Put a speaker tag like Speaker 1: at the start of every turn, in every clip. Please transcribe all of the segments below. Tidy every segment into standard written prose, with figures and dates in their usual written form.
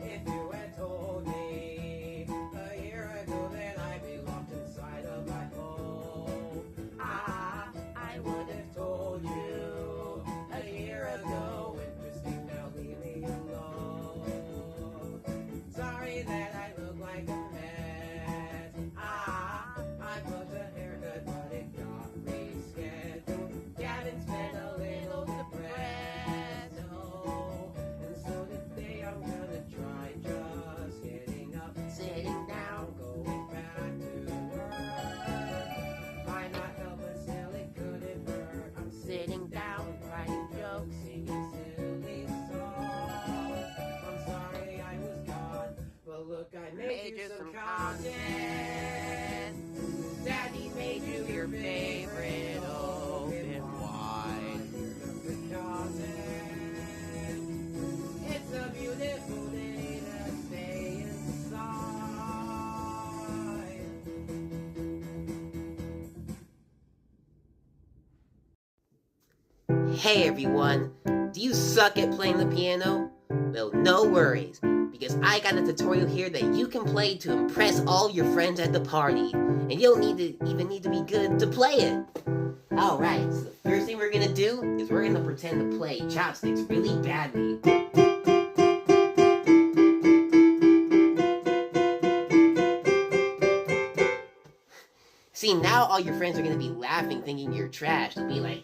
Speaker 1: If you had told me a year ago that I'd be locked inside a black hole, I would have told you a year ago. Interesting, now leave me alone. Sorry that I look like a mess. I put a haircut, but it got rescheduled. Gavin's been a little depressed, oh, and so today I'm gonna try just getting up, sitting down, going back to work. Might not help, but still it couldn't hurt. I'm sitting down, writing jokes, singing silly songs. I'm sorry I was gone, but look, I made you some content. Daddy made you your favorite open wide. It's a beautiful day to stay inside.
Speaker 2: Hey everyone, do you suck at playing the piano? Well, no worries, because I got a tutorial here that you can play to impress all your friends at the party, and you don't even need to be good to play it. Alright, so the first thing we're gonna do is we're gonna pretend to play chopsticks really badly. See, now all your friends are gonna be laughing thinking you're trash. They'll be like,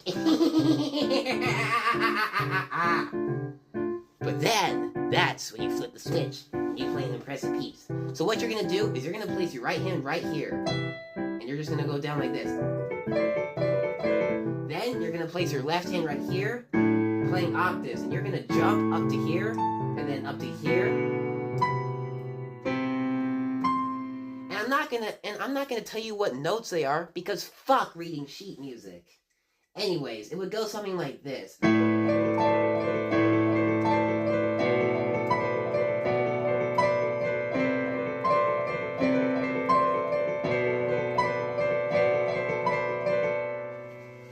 Speaker 2: but then, that's when you flip the switch and you play an impressive piece. So what you're gonna do is you're gonna place your right hand right here, and you're just gonna go down like this. Then you're gonna place your left hand right here, playing octaves, and you're gonna jump up to here, and then up to here. I'm not gonna tell you what notes they are, because fuck reading sheet music. Anyways, it would go something like this.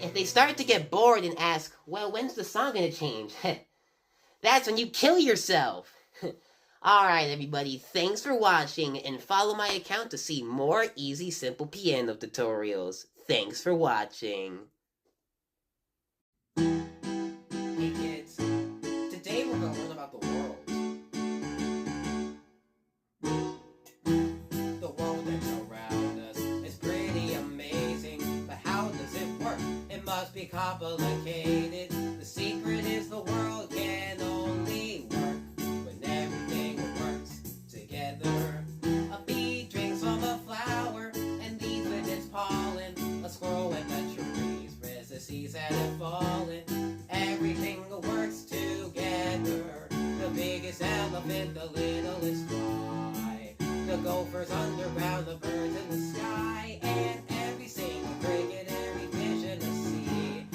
Speaker 2: If they start to get bored and ask, well, when's the song gonna change? That's when you kill yourself. Alright everybody, thanks for watching, and follow my account to see more easy, simple piano tutorials. Thanks for watching.
Speaker 1: Hey kids, today we're gonna learn about the world. The world that's around us is pretty amazing, but how does it work? It must be complicated. The secret is the world can only work when everything works together. A bee drinks from a flower and leaves with its pollen. A squirrel went to trees, resist the seeds that have fallen. Everything works together. The biggest elephant, the littlest fly. The gophers underground, the birds in the sky, and every single cricket, every fish in the sea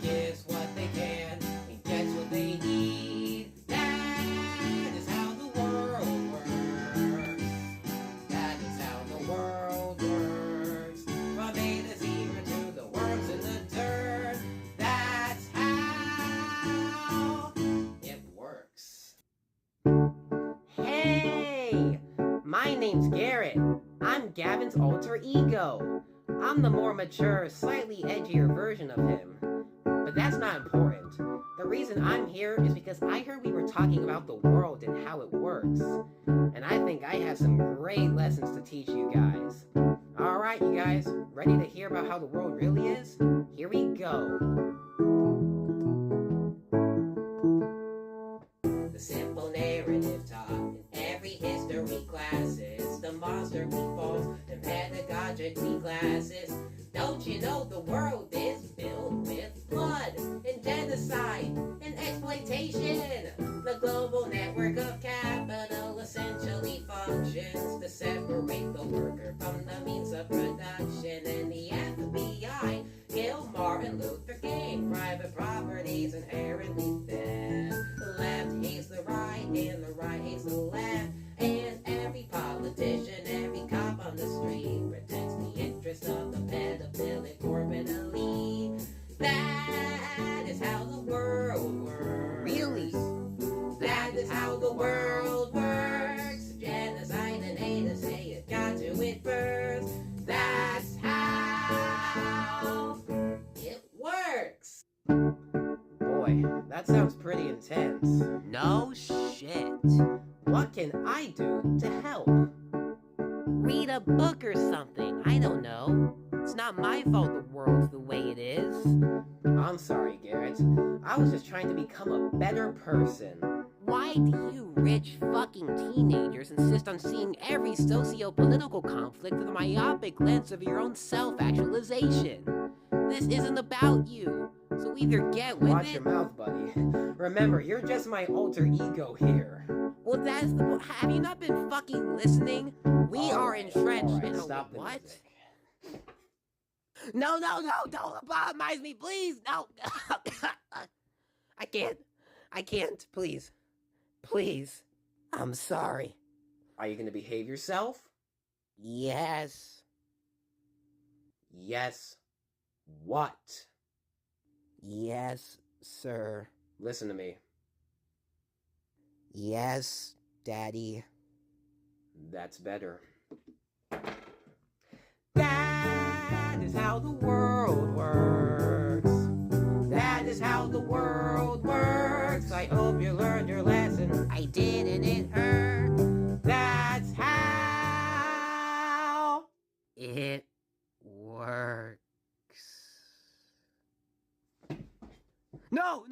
Speaker 1: gives what they can and gets what they need. That is how the world works. That is how the world works. From A to Z to the worms in the dirt. That's how it works.
Speaker 2: Hey! My name's Garrett. I'm Gavin's alter ego. I'm the more mature, slightly edgier version of him. But that's not important. The reason I'm here is because I heard we were talking about the world and how it works. And I think I have some great lessons to teach you guys. Alright, you guys, ready to hear about how the world really is? Here we go.
Speaker 1: The simple narrative taught in every history classes. The monster meatballs and pedagogically classes. Don't you know the world is filled with blood and genocide and exploitation? The global network of capital essentially functions to separate the worker from the means of production, and the
Speaker 2: sense.
Speaker 3: No shit.
Speaker 2: What can I do to help?
Speaker 3: Read a book or something. I don't know. It's not my fault the world's the way it is.
Speaker 2: I'm sorry, Garrett. I was just trying to become a better person.
Speaker 3: Why do you rich fucking teenagers insist on seeing every socio-political conflict through the myopic lens of your own self-actualization? This isn't about you, so either get with
Speaker 2: Watch
Speaker 3: it...
Speaker 2: your mouth, buddy. Remember, you're just my alter ego here.
Speaker 3: Well, that's the... Have you not been fucking listening? We are entrenched in a...
Speaker 2: Stop the
Speaker 3: What?
Speaker 2: music.
Speaker 3: No, don't lobotomize me, please, no. I can't, please. Please, I'm sorry.
Speaker 2: Are you gonna behave yourself?
Speaker 3: Yes.
Speaker 2: Yes. What?
Speaker 3: Yes, sir.
Speaker 2: Listen to me.
Speaker 3: Yes, Daddy.
Speaker 2: That's better. That is how the world works. That is how the world works. I hope you learned your lesson.
Speaker 3: I did and it hurt.
Speaker 2: That's how
Speaker 3: It works. No!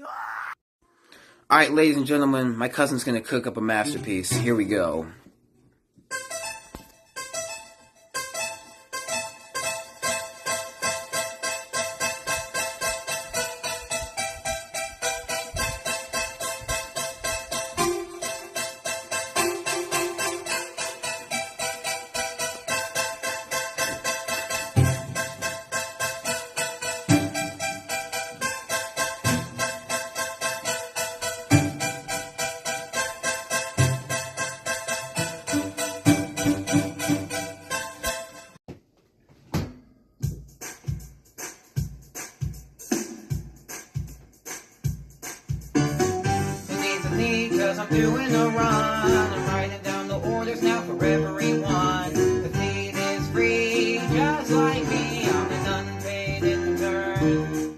Speaker 4: Alright, ladies and gentlemen, my cousin's gonna cook up a masterpiece. Here we go.
Speaker 1: Cause I'm doing a run. I'm writing down the orders now for everyone. The feed is free, just like me. I'm an unpaid intern.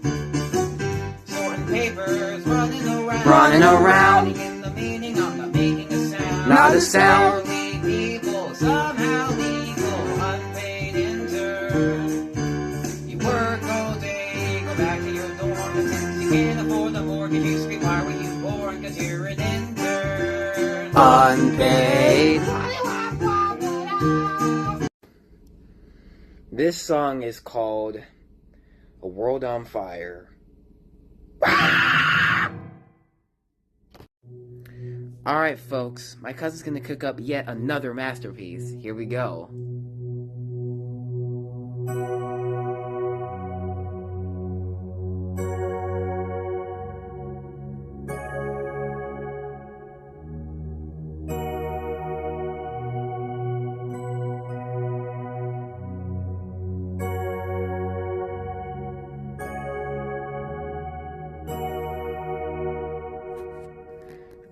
Speaker 1: Sorting papers, running around. Making the meaning, I'm not making a sound.
Speaker 4: Not a sound.
Speaker 1: Hourly people, somehow legal, unpaid intern. You work all day, go back to your dorm. And since you can't afford the mortgage, you scream, why were you born? Cause you're an intern.
Speaker 4: Unpaid.
Speaker 2: This song is called A World on Fire.
Speaker 4: Alright, folks, my cousin's gonna cook up yet another masterpiece. Here we go.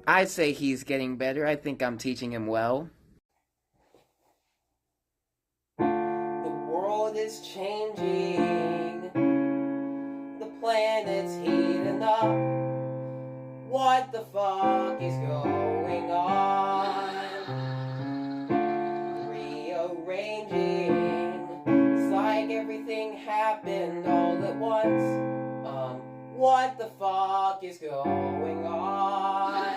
Speaker 4: I'd say he's getting better. I think I'm teaching him well.
Speaker 2: The world is changing. The planet's heating up. What the fuck is going on? Rearranging. It's like everything happened all at once. What the fuck is going on?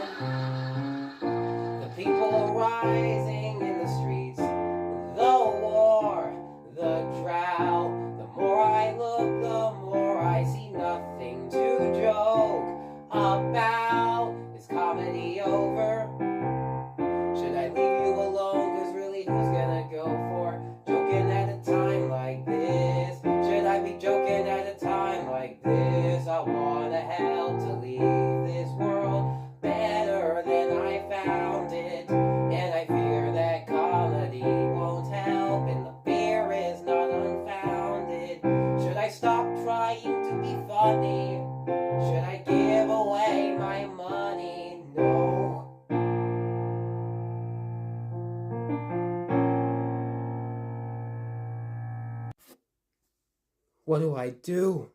Speaker 2: The people are rising in the streets. The war, the drought. The more I look, the more I see nothing to joke about. Is comedy over? Should I leave you alone? Cause really, who's gonna go for joking at a time like this? Should I be joking at a time like this? I wanna help to leave this world better than I found it. And I fear that comedy won't help, and the fear is not unfounded. Should I stop trying to be funny? Should I give away my money? No. What do I do?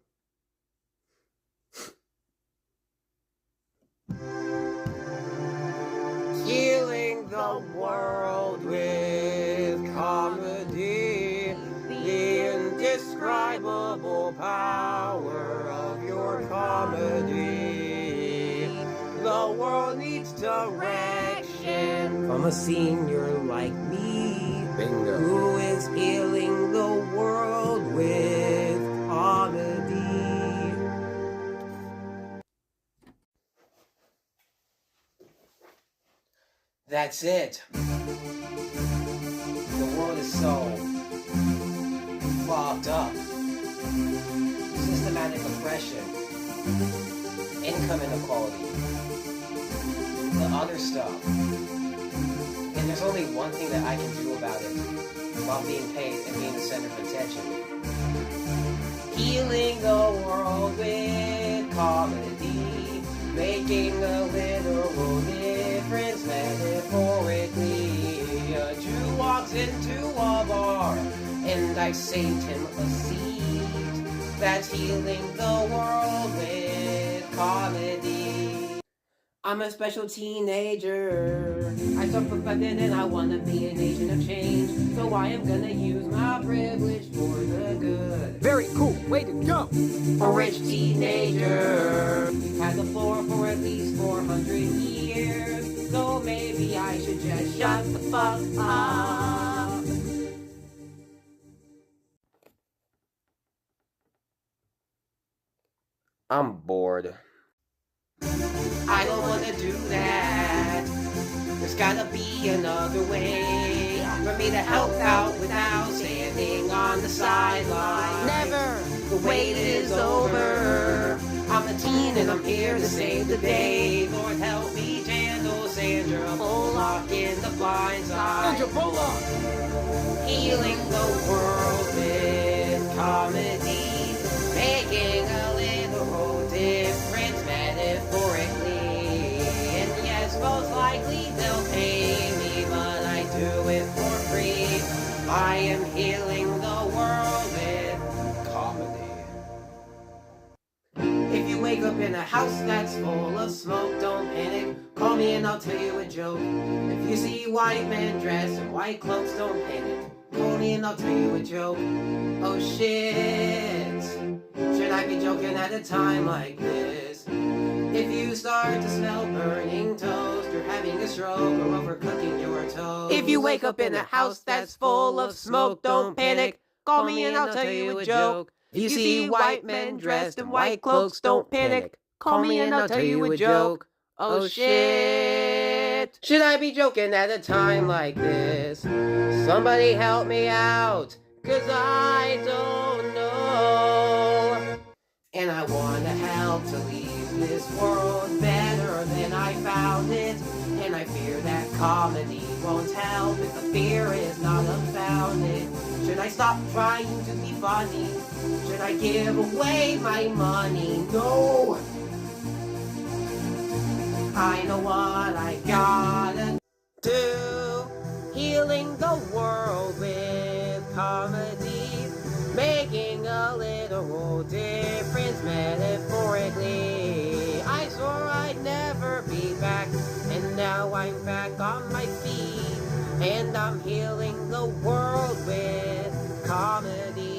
Speaker 2: indescribable power of your comedy. The world needs direction from a senior like me.
Speaker 4: Bingo.
Speaker 2: Who is healing the world with comedy. That's it. The world is so clogged up. Systematic oppression, income inequality, the other stuff. And there's only one thing that I can do about it while being paid and being the center of attention. Healing the world with comedy, making a literal difference metaphorically. A Jew walks into a bar and I saved him a seat. That's healing the world with comedy. I'm a special teenager. I suffer offended and I wanna be an agent of change. So I am gonna use my privilege for the good.
Speaker 5: Very cool. Way to go.
Speaker 2: A rich teenager. We've had the floor for at least 400 years. So maybe I should just shut the fuck up.
Speaker 4: I'm bored.
Speaker 2: I don't wanna do that. There's gotta be another way for me to help out without standing on the sideline.
Speaker 3: Never!
Speaker 2: The wait is over. I'm a teen and I'm here to save the day. Lord help me handle Sandra Bullock in The Blind Side.
Speaker 5: Sandra Bullock.
Speaker 2: Healing the world with comedy, making a literal difference metaphorically. And yes, most likely they'll pay me, but I do it for free. I am healing the world with comedy. If you wake up in a house that's full of smoke, don't panic. Call me and I'll tell you a joke. If you see white men dressed in white cloaks, don't panic. Call me and I'll tell you a joke. Oh shit, should I be joking at a time like this? If you start to smell burning toast, you're having a stroke or overcooking your toast.
Speaker 3: If you wake up in a house that's full of smoke, don't panic. Call me and I'll tell you a joke.
Speaker 2: If you see white men dressed in white cloaks, don't panic. Call me and I'll tell you a joke. Oh shit, should I be joking at a time like this? Somebody help me out, 'cause I don't know. And I wanna help to leave this world better than I found it. And I fear that comedy won't help if the fear is not unfounded. Should I stop trying to be funny? Should I give away my money? No! I know what I gotta do. Healing the world with comedy, making a literal difference metaphorically. I swore I'd never be back, and now I'm back on my feet. And I'm healing the world with comedy.